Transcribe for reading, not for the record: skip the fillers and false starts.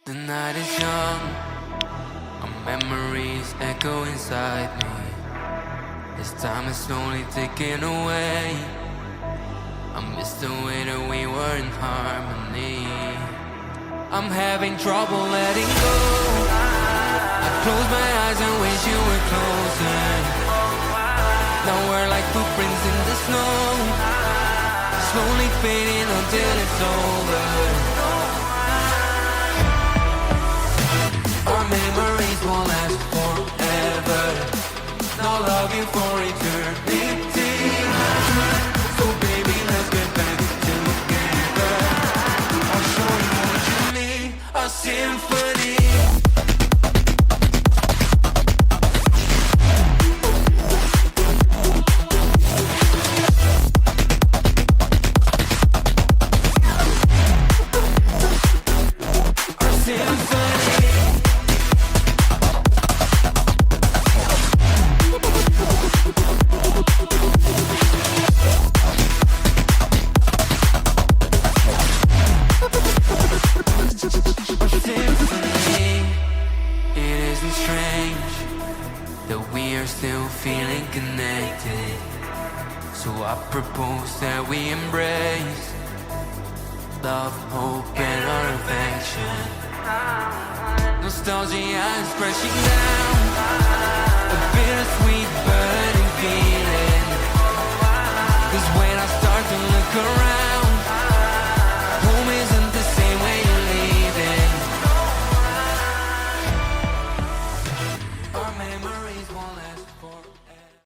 The night is young, our memories echo inside me. As time is slowly ticking away, I miss the way that we were in harmony. I'm having trouble letting go. I close my eyes and wish you were closer. Now we're like footprints in the snow, slowly fading until it's over. Our memories won't last forever. Now love you for eternity. So baby, let's get back together. I'll show you what you need, a symphony. Propose that we embrace love, hope, and our affection. Nostalgia is crashing down, a bittersweet burning feeling. This way